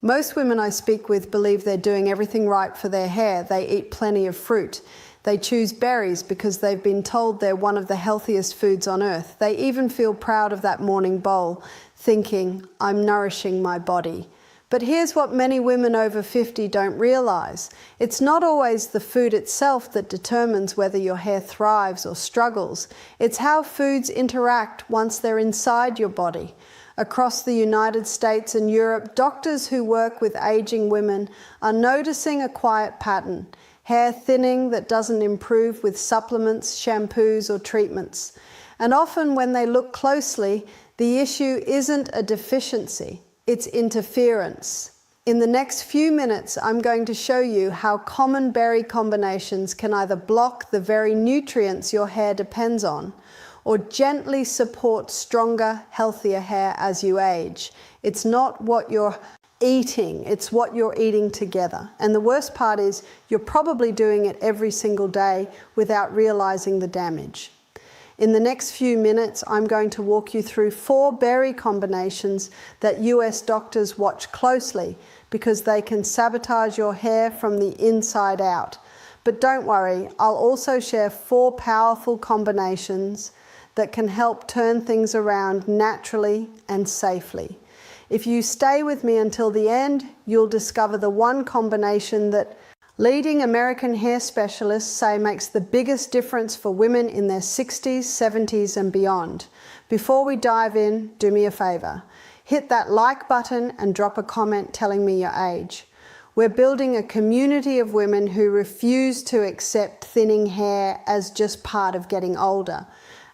Most women I speak with believe they're doing everything right for their hair. They eat plenty of fruit. They choose berries because they've been told they're one of the healthiest foods on earth. They even feel proud of that morning bowl, thinking, I'm nourishing my body. But here's what many women over 50 don't realize. It's not always the food itself that determines whether your hair thrives or struggles. It's how foods interact once they're inside your body. Across the United States and Europe, doctors who work with aging women are noticing a quiet pattern: hair thinning that doesn't improve with supplements, shampoos, or treatments. And often when they look closely, the issue isn't a deficiency, it's interference. In the next few minutes, I'm going to show you how common berry combinations can either block the very nutrients your hair depends on, or gently support stronger, healthier hair as you age. It's not what you're eating, it's what you're eating together. And the worst part is you're probably doing it every single day without realizing the damage. In the next few minutes, I'm going to walk you through 4 berry combinations that US doctors watch closely because they can sabotage your hair from the inside out. But don't worry, I'll also share 4 powerful combinations that can help turn things around naturally and safely. If you stay with me until the end, you'll discover the one combination that leading American hair specialists say makes the biggest difference for women in their 60s, 70s, and beyond. Before we dive in, do me a favor. Hit that like button and drop a comment telling me your age. We're building a community of women who refuse to accept thinning hair as just part of getting older.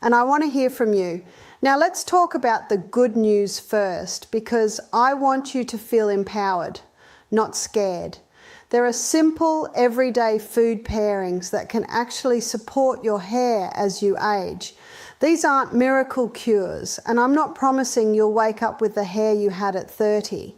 And I want to hear from you. Now let's talk about the good news first, because I want you to feel empowered, not scared. There are simple, everyday food pairings that can actually support your hair as you age. These aren't miracle cures, and I'm not promising you'll wake up with the hair you had at 30.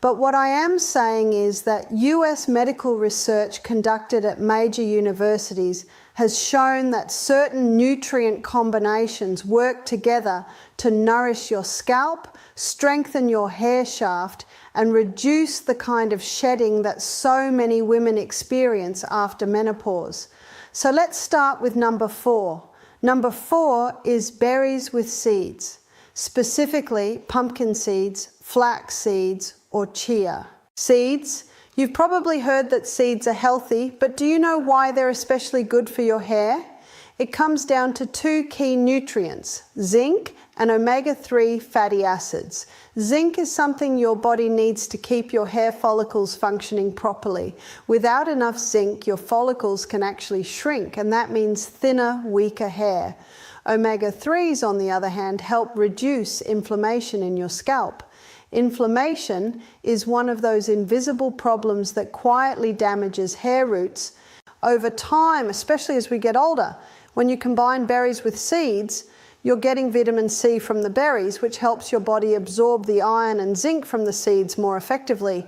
But what I am saying is that US medical research conducted at major universities has shown that certain nutrient combinations work together to nourish your scalp, strengthen your hair shaft, and reduce the kind of shedding that so many women experience after menopause. So let's start with number 4. Number 4 is berries with seeds, specifically pumpkin seeds, flax seeds, or chia. Seeds. You've probably heard that seeds are healthy, but do you know why they're especially good for your hair? It comes down to 2 key nutrients, zinc and omega-3 fatty acids. Zinc is something your body needs to keep your hair follicles functioning properly. Without enough zinc, your follicles can actually shrink, and that means thinner, weaker hair. Omega-3s, on the other hand, help reduce inflammation in your scalp. Inflammation is one of those invisible problems that quietly damages hair roots over time, especially as we get older. When you combine berries with seeds, you're getting vitamin C from the berries, which helps your body absorb the iron and zinc from the seeds more effectively.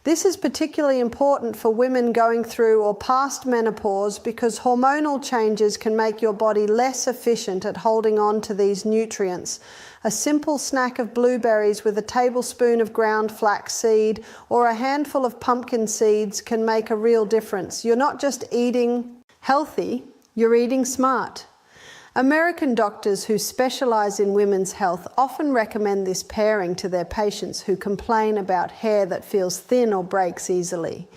This is particularly important for women going through or past menopause because hormonal changes can make your body less efficient at holding on to these nutrients. A simple snack of blueberries with a tablespoon of ground flaxseed or a handful of pumpkin seeds can make a real difference. You're not just eating healthy, you're eating smart. American doctors who specialize in women's health often recommend this pairing to their patients who complain about hair that feels thin or breaks easily.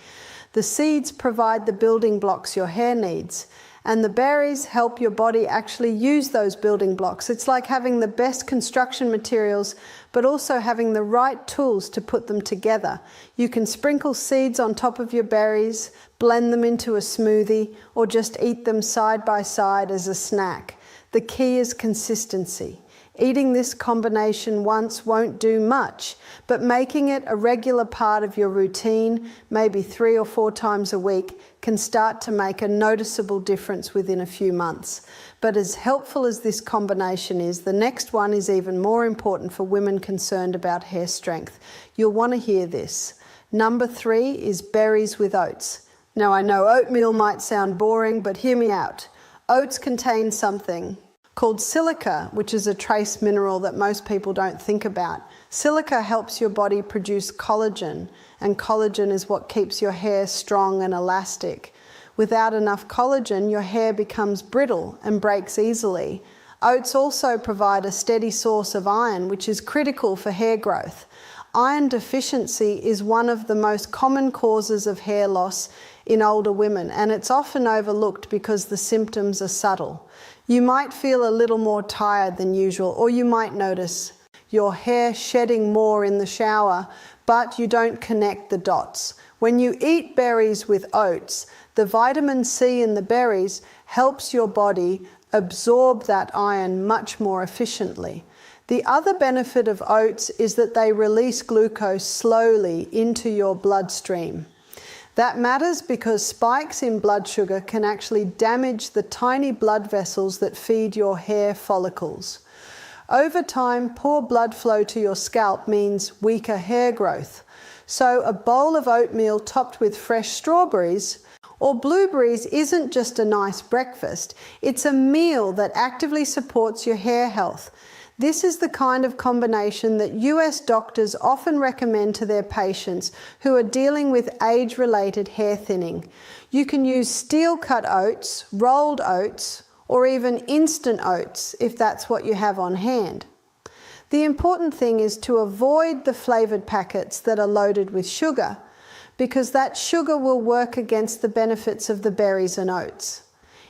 The seeds provide the building blocks your hair needs, and the berries help your body actually use those building blocks. It's like having the best construction materials, but also having the right tools to put them together. You can sprinkle seeds on top of your berries, blend them into a smoothie, or just eat them side by side as a snack. The key is consistency. Eating this combination once won't do much, but making it a regular part of your routine, maybe 3 or 4 times a week, can start to make a noticeable difference within a few months. But as helpful as this combination is, the next one is even more important for women concerned about hair strength. You'll want to hear this. Number 3 is berries with oats. Now I know oatmeal might sound boring, but hear me out. Oats contain something called silica, which is a trace mineral that most people don't think about. Silica helps your body produce collagen, and collagen is what keeps your hair strong and elastic. Without enough collagen, your hair becomes brittle and breaks easily. Oats also provide a steady source of iron, which is critical for hair growth. Iron deficiency is one of the most common causes of hair loss in older women, and it's often overlooked because the symptoms are subtle. You might feel a little more tired than usual, or you might notice your hair shedding more in the shower, but you don't connect the dots. When you eat berries with oats, the vitamin C in the berries helps your body absorb that iron much more efficiently. The other benefit of oats is that they release glucose slowly into your bloodstream. That matters because spikes in blood sugar can actually damage the tiny blood vessels that feed your hair follicles. Over time, poor blood flow to your scalp means weaker hair growth. So a bowl of oatmeal topped with fresh strawberries or blueberries isn't just a nice breakfast, it's a meal that actively supports your hair health. This is the kind of combination that US doctors often recommend to their patients who are dealing with age-related hair thinning. You can use steel-cut oats, rolled oats, or even instant oats if that's what you have on hand. The important thing is to avoid the flavored packets that are loaded with sugar, because that sugar will work against the benefits of the berries and oats.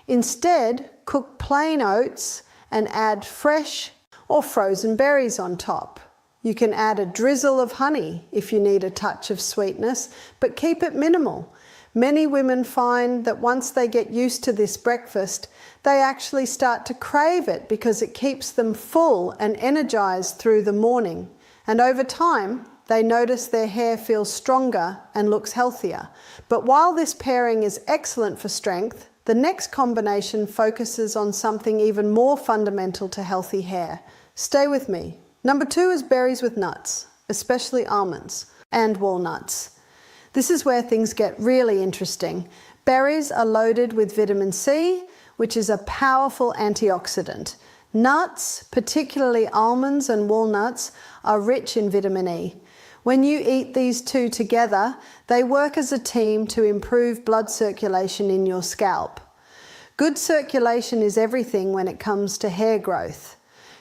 Instead, cook plain oats and add fresh or frozen berries on top. You can add a drizzle of honey if you need a touch of sweetness, but keep it minimal. Many women find that once they get used to this breakfast, they actually start to crave it because it keeps them full and energized through the morning. And over time, they notice their hair feels stronger and looks healthier. But while this pairing is excellent for strength, the next combination focuses on something even more fundamental to healthy hair. Stay with me. Number 2 is berries with nuts, especially almonds and walnuts. This is where things get really interesting. Berries are loaded with vitamin C, which is a powerful antioxidant. Nuts, particularly almonds and walnuts, are rich in vitamin E. When you eat these two together, they work as a team to improve blood circulation in your scalp. Good circulation is everything when it comes to hair growth.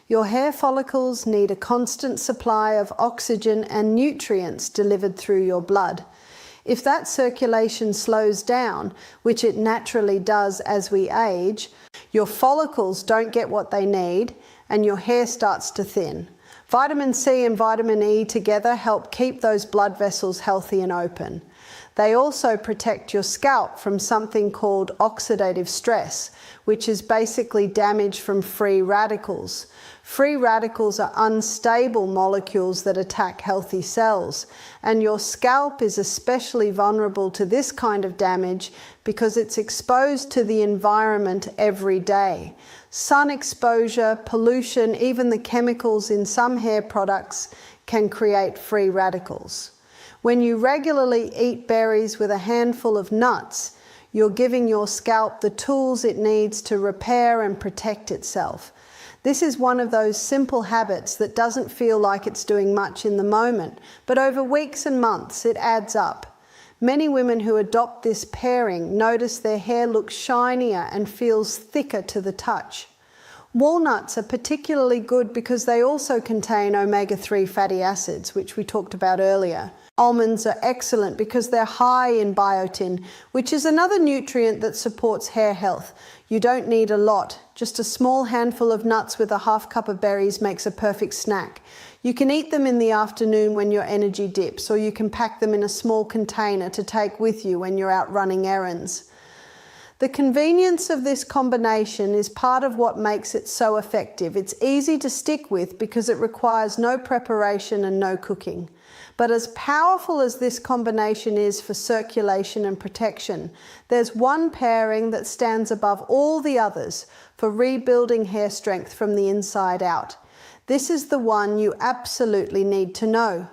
Your hair follicles need a constant supply of oxygen and nutrients delivered through your blood. If that circulation slows down, which it naturally does as we age, your follicles don't get what they need and your hair starts to thin. Vitamin C and vitamin E together help keep those blood vessels healthy and open. They also protect your scalp from something called oxidative stress, which is basically damage from free radicals. Free radicals are unstable molecules that attack healthy cells, and your scalp is especially vulnerable to this kind of damage because it's exposed to the environment every day. Sun exposure, pollution, even the chemicals in some hair products can create free radicals. When you regularly eat berries with a handful of nuts, you're giving your scalp the tools it needs to repair and protect itself. This is one of those simple habits that doesn't feel like it's doing much in the moment, but over weeks and months it adds up. Many women who adopt this pairing notice their hair looks shinier and feels thicker to the touch. Walnuts are particularly good because they also contain omega-3 fatty acids, which we talked about earlier. Almonds are excellent because they're high in biotin, which is another nutrient that supports hair health. You don't need a lot. Just a small handful of nuts with a half cup of berries makes a perfect snack. You can eat them in the afternoon when your energy dips, or you can pack them in a small container to take with you when you're out running errands. The convenience of this combination is part of what makes it so effective. It's easy to stick with because it requires no preparation and no cooking. But as powerful as this combination is for circulation and protection, there's one pairing that stands above all the others for rebuilding hair strength from the inside out. This is the one you absolutely need to know.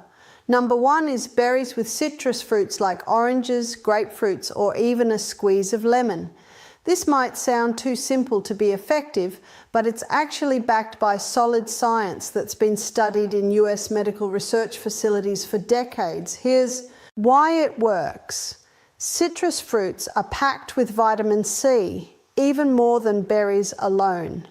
Number 1 is berries with citrus fruits like oranges, grapefruits, or even a squeeze of lemon. This might sound too simple to be effective, but it's actually backed by solid science that's been studied in US medical research facilities for decades. Here's why it works. Citrus fruits are packed with vitamin C, even more than berries alone.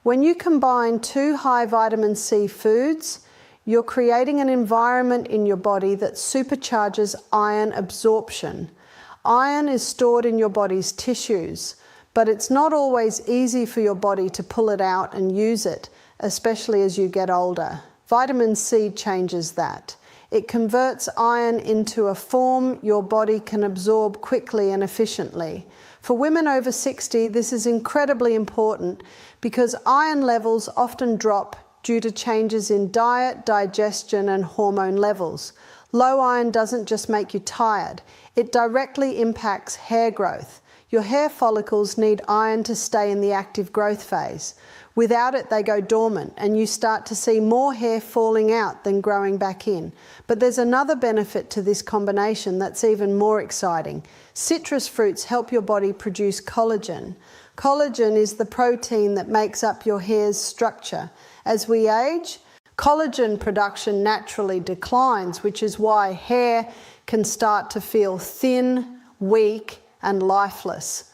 When you combine two high vitamin C foods, you're creating an environment in your body that supercharges iron absorption. Iron is stored in your body's tissues, but it's not always easy for your body to pull it out and use it, especially as you get older. Vitamin C changes that. It converts iron into a form your body can absorb quickly and efficiently. For women over 60, this is incredibly important because iron levels often drop due to changes in diet, digestion, and hormone levels. Low iron doesn't just make you tired, it directly impacts hair growth. Your hair follicles need iron to stay in the active growth phase. Without it, they go dormant and you start to see more hair falling out than growing back in. But there's another benefit to this combination that's even more exciting. Citrus fruits help your body produce collagen. Collagen is the protein that makes up your hair's structure. As we age, collagen production naturally declines, which is why hair can start to feel thin, weak, and lifeless.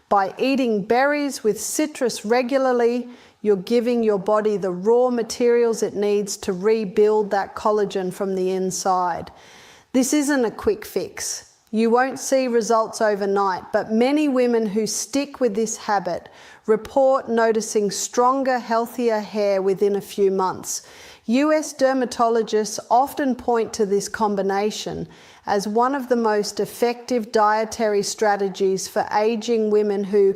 By eating berries with citrus regularly, you're giving your body the raw materials it needs to rebuild that collagen from the inside. This isn't a quick fix. You won't see results overnight, but many women who stick with this habit report noticing stronger, healthier hair within a few months. US dermatologists often point to this combination as one of the most effective dietary strategies for aging women who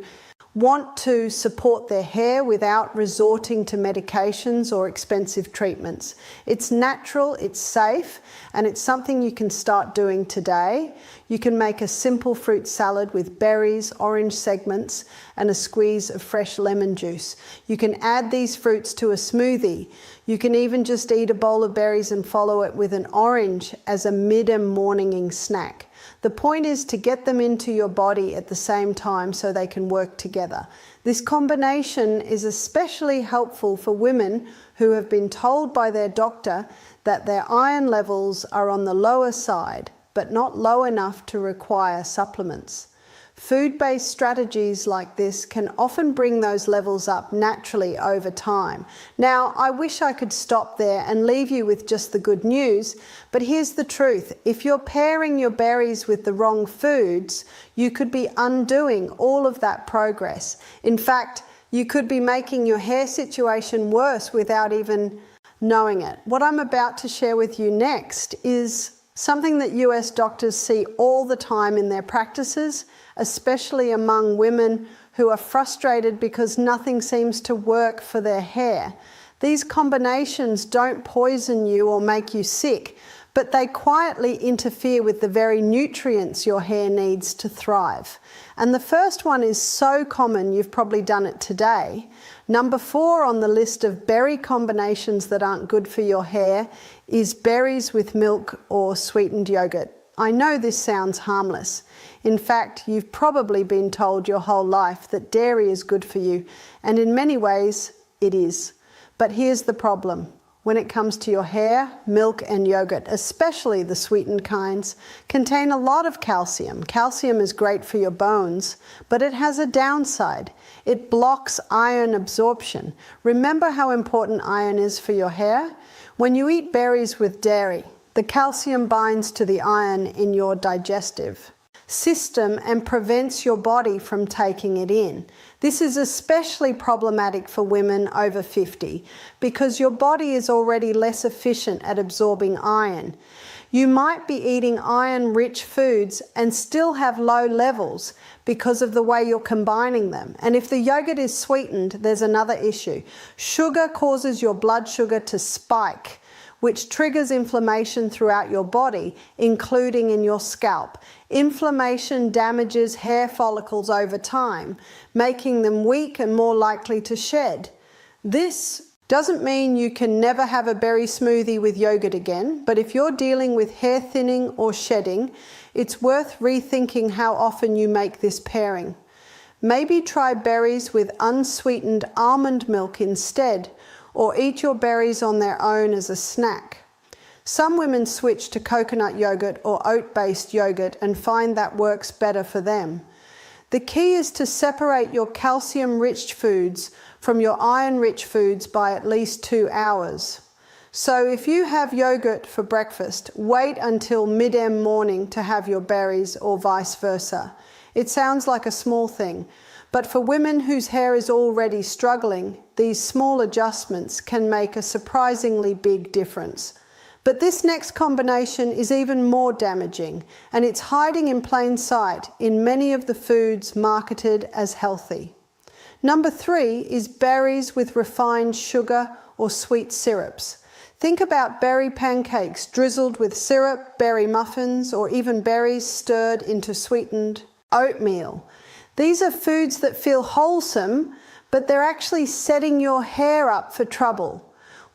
want to support their hair without resorting to medications or expensive treatments. It's natural, it's safe, and it's something you can start doing today. You can make a simple fruit salad with berries, orange segments, and a squeeze of fresh lemon juice. You can add these fruits to a smoothie. You can even just eat a bowl of berries and follow it with an orange as a mid-morning snack. The point is to get them into your body at the same time so they can work together. This combination is especially helpful for women who have been told by their doctor that their iron levels are on the lower side, but not low enough to require supplements. Food-based strategies like this can often bring those levels up naturally over time. Now, I wish I could stop there and leave you with just the good news, but here's the truth. If you're pairing your berries with the wrong foods, you could be undoing all of that progress. In fact, you could be making your hair situation worse without even knowing it. What I'm about to share with you next is something that US doctors see all the time in their practices, especially among women who are frustrated because nothing seems to work for their hair. These combinations don't poison you or make you sick, but they quietly interfere with the very nutrients your hair needs to thrive. And the first one is so common, you've probably done it today. Number 4 on the list of berry combinations that aren't good for your hair is berries with milk or sweetened yogurt. I know this sounds harmless. In fact, you've probably been told your whole life that dairy is good for you, and in many ways it is. But here's the problem. When it comes to your hair, milk and yogurt, especially the sweetened kinds, contain a lot of calcium. Calcium is great for your bones, but it has a downside. It blocks iron absorption. Remember how important iron is for your hair? When you eat berries with dairy, the calcium binds to the iron in your digestive system and prevents your body from taking it in. This is especially problematic for women over 50 because your body is already less efficient at absorbing iron. You might be eating iron-rich foods and still have low levels because of the way you're combining them. And if the yogurt is sweetened, there's another issue. Sugar causes your blood sugar to spike, which triggers inflammation throughout your body, including in your scalp. Inflammation damages hair follicles over time, making them weak and more likely to shed. This doesn't mean you can never have a berry smoothie with yogurt again, but if you're dealing with hair thinning or shedding, it's worth rethinking how often you make this pairing. Maybe try berries with unsweetened almond milk instead, or eat your berries on their own as a snack. Some women switch to coconut yogurt or oat-based yogurt and find that works better for them. The key is to separate your calcium-rich foods from your iron-rich foods by at least 2 hours. So if you have yogurt for breakfast, wait until mid-M morning to have your berries, or vice versa. It sounds like a small thing, but for women whose hair is already struggling, these small adjustments can make a surprisingly big difference. But this next combination is even more damaging, and it's hiding in plain sight in many of the foods marketed as healthy. Number 3 is berries with refined sugar or sweet syrups. Think about berry pancakes drizzled with syrup, berry muffins, or even berries stirred into sweetened oatmeal. These are foods that feel wholesome, but they're actually setting your hair up for trouble.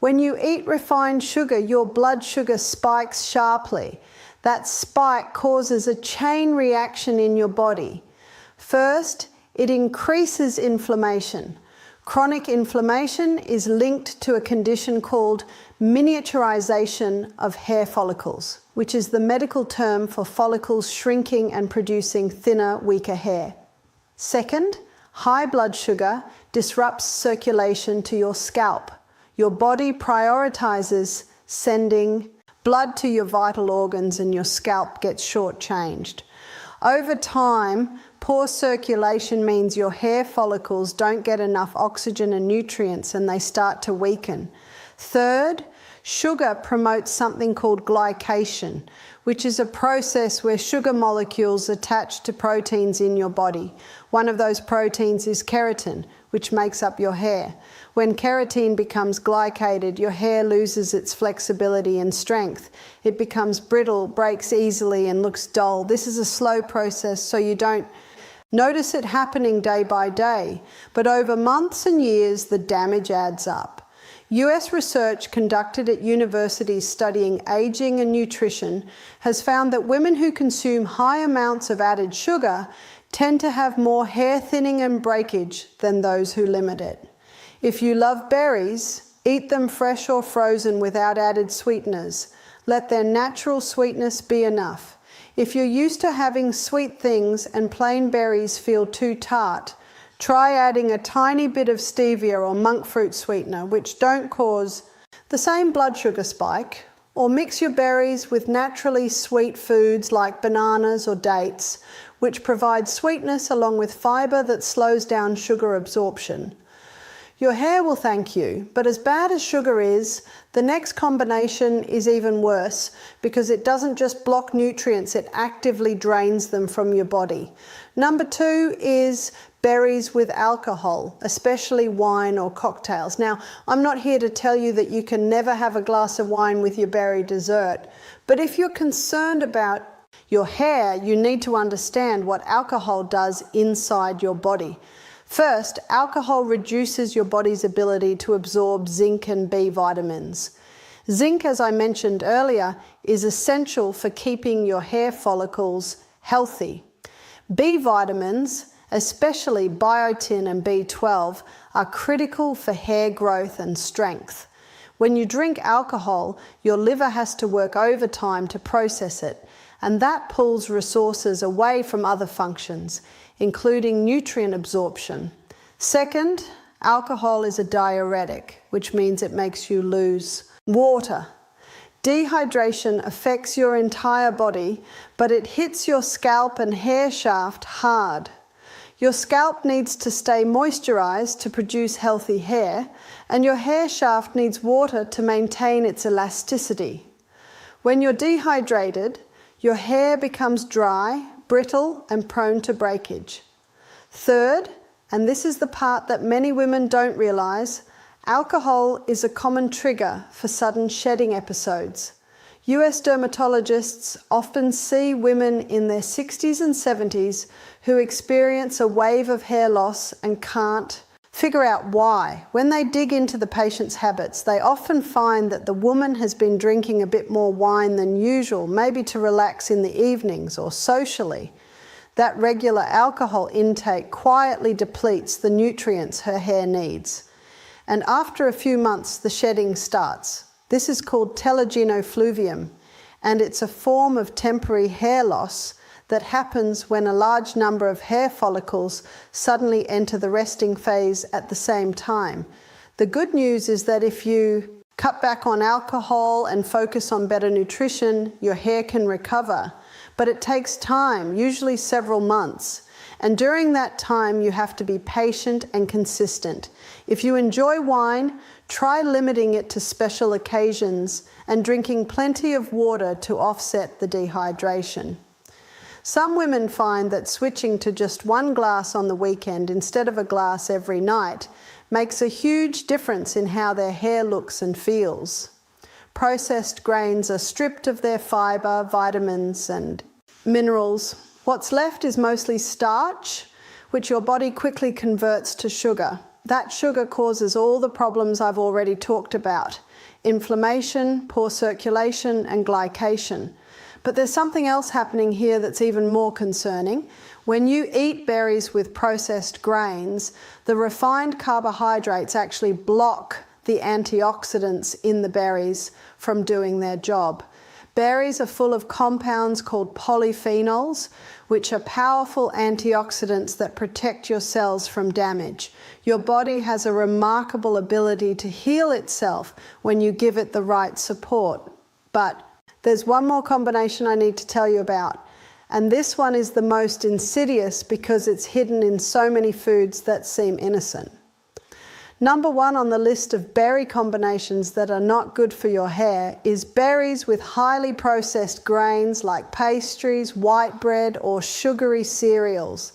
When you eat refined sugar, your blood sugar spikes sharply. That spike causes a chain reaction in your body. First, it increases inflammation. Chronic inflammation is linked to a condition called miniaturization of hair follicles, which is the medical term for follicles shrinking and producing thinner, weaker hair. Second, high blood sugar disrupts circulation to your scalp. Your body prioritizes sending blood to your vital organs, and your scalp gets shortchanged. Over time, poor circulation means your hair follicles don't get enough oxygen and nutrients, and they start to weaken. Third, sugar promotes something called glycation, which is a process where sugar molecules attach to proteins in your body. One of those proteins is keratin, which makes up your hair. When keratin becomes glycated, your hair loses its flexibility and strength. It becomes brittle, breaks easily, and looks dull. This is a slow process, so you don't notice it happening day by day. But over months and years, the damage adds up. US research conducted at universities studying aging and nutrition has found that women who consume high amounts of added sugar tend to have more hair thinning and breakage than those who limit it. If you love berries, eat them fresh or frozen without added sweeteners. Let their natural sweetness be enough. If you're used to having sweet things and plain berries feel too tart, try adding a tiny bit of stevia or monk fruit sweetener, which don't cause the same blood sugar spike, or mix your berries with naturally sweet foods like bananas or dates, which provide sweetness along with fiber that slows down sugar absorption. Your hair will thank you, but as bad as sugar is, the next combination is even worse because it doesn't just block nutrients, it actively drains them from your body. Number 2 is berries with alcohol, especially wine or cocktails. Now, I'm not here to tell you that you can never have a glass of wine with your berry dessert, but if you're concerned about your hair, you need to understand what alcohol does inside your body. First, alcohol reduces your body's ability to absorb zinc and B vitamins. Zinc, as I mentioned earlier, is essential for keeping your hair follicles healthy. B vitamins, especially biotin and B12, are critical for hair growth and strength. When you drink alcohol, your liver has to work overtime to process it, and that pulls resources away from other functions, including nutrient absorption. Second, alcohol is a diuretic, which means it makes you lose water. Dehydration affects your entire body, but it hits your scalp and hair shaft hard. Your scalp needs to stay moisturized to produce healthy hair, and your hair shaft needs water to maintain its elasticity. When you're dehydrated, your hair becomes dry, brittle, and prone to breakage. Third, and this is the part that many women don't realize, alcohol is a common trigger for sudden shedding episodes. US dermatologists often see women in their 60s and 70s who experience a wave of hair loss and can't figure out why. When they dig into the patient's habits, they often find that the woman has been drinking a bit more wine than usual, maybe to relax in the evenings or socially. That regular alcohol intake quietly depletes the nutrients her hair needs. And after a few months, the shedding starts. This is called telogenofluvium, and it's a form of temporary hair loss that happens when a large number of hair follicles suddenly enter the resting phase at the same time. The good news is that if you cut back on alcohol and focus on better nutrition, your hair can recover. But it takes time, usually several months. And during that time, you have to be patient and consistent. If you enjoy wine, try limiting it to special occasions and drinking plenty of water to offset the dehydration. Some women find that switching to just one glass on the weekend instead of a glass every night makes a huge difference in how their hair looks and feels. Processed grains are stripped of their fiber, vitamins, and minerals. What's left is mostly starch, which your body quickly converts to sugar. That sugar causes all the problems I've already talked about: inflammation, poor circulation, and glycation. But there's something else happening here that's even more concerning. When you eat berries with processed grains, the refined carbohydrates actually block the antioxidants in the berries from doing their job. Berries are full of compounds called polyphenols, which are powerful antioxidants that protect your cells from damage. Your body has a remarkable ability to heal itself when you give it the right support. But there's one more combination I need to tell you about, and this one is the most insidious because it's hidden in so many foods that seem innocent. Number one on the list of berry combinations that are not good for your hair is berries with highly processed grains like pastries, white bread, or sugary cereals.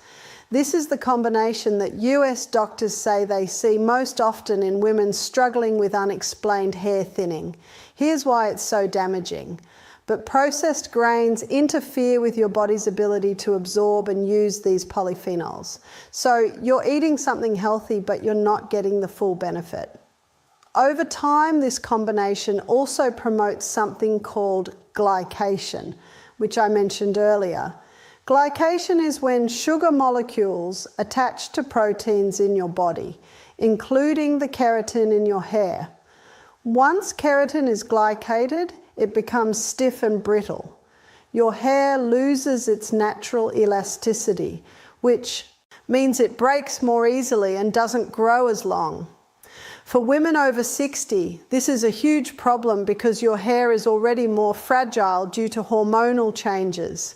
This is the combination that US doctors say they see most often in women struggling with unexplained hair thinning. Here's why it's so damaging. But processed grains interfere with your body's ability to absorb and use these polyphenols. So you're eating something healthy, but you're not getting the full benefit. Over time, this combination also promotes something called glycation, which I mentioned earlier. Glycation is when sugar molecules attach to proteins in your body, including the keratin in your hair. Once keratin is glycated, it becomes stiff and brittle. Your hair loses its natural elasticity, which means it breaks more easily and doesn't grow as long. For women over 60, this is a huge problem because your hair is already more fragile due to hormonal changes.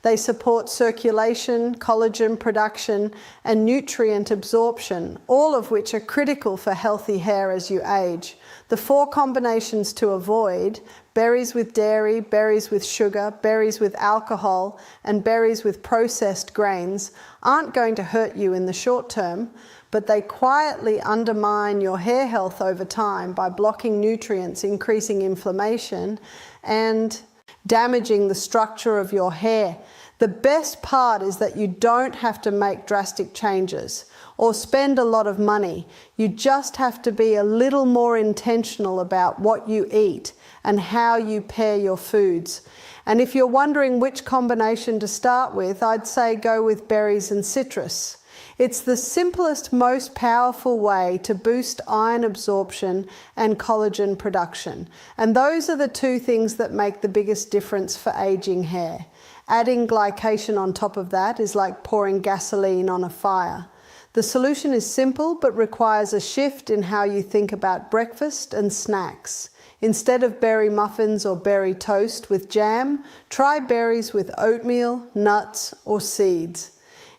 They support circulation, collagen production, and nutrient absorption, all of which are critical for healthy hair as you age. The 4 combinations to avoid: berries with dairy, berries with sugar, berries with alcohol, and berries with processed grains, aren't going to hurt you in the short term, but they quietly undermine your hair health over time by blocking nutrients, increasing inflammation, and damaging the structure of your hair. The best part is that you don't have to make drastic changes or spend a lot of money. You just have to be a little more intentional about what you eat and how you pair your foods. And if you're wondering which combination to start with, I'd say go with berries and citrus. It's the simplest, most powerful way to boost iron absorption and collagen production. And those are the 2 things that make the biggest difference for aging hair. Adding glycation on top of that is like pouring gasoline on a fire. The solution is simple but requires a shift in how you think about breakfast and snacks. Instead of berry muffins or berry toast with jam, try berries with oatmeal, nuts, or seeds.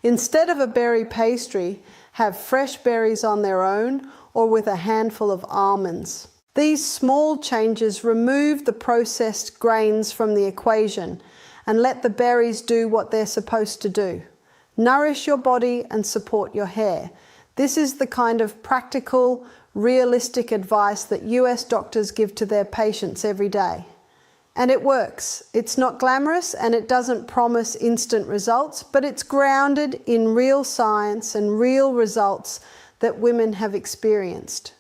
Instead of a berry pastry, have fresh berries on their own or with a handful of almonds. These small changes remove the processed grains from the equation and let the berries do what they're supposed to do: nourish your body and support your hair. This is the kind of practical, realistic advice that US doctors give to their patients every day. And it works. It's not glamorous and it doesn't promise instant results, but it's grounded in real science and real results that women have experienced.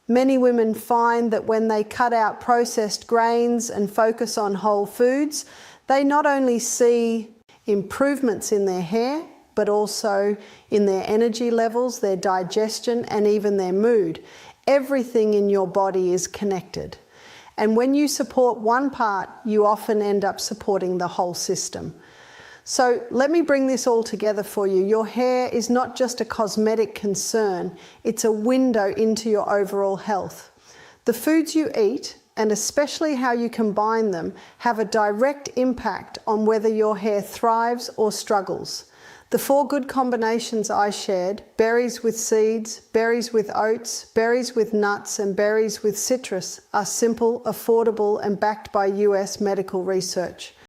Many women find that when they cut out processed grains and focus on whole foods, they not only see improvements in their hair, but also in their energy levels, their digestion, and even their mood. Everything in your body is connected. And when you support one part, you often end up supporting the whole system. So let me bring this all together for you. Your hair is not just a cosmetic concern, it's a window into your overall health. The foods you eat, and especially how you combine them, have a direct impact on whether your hair thrives or struggles. The 4 good combinations I shared, berries with seeds, berries with oats, berries with nuts, and berries with citrus, are simple, affordable, and backed by US medical research.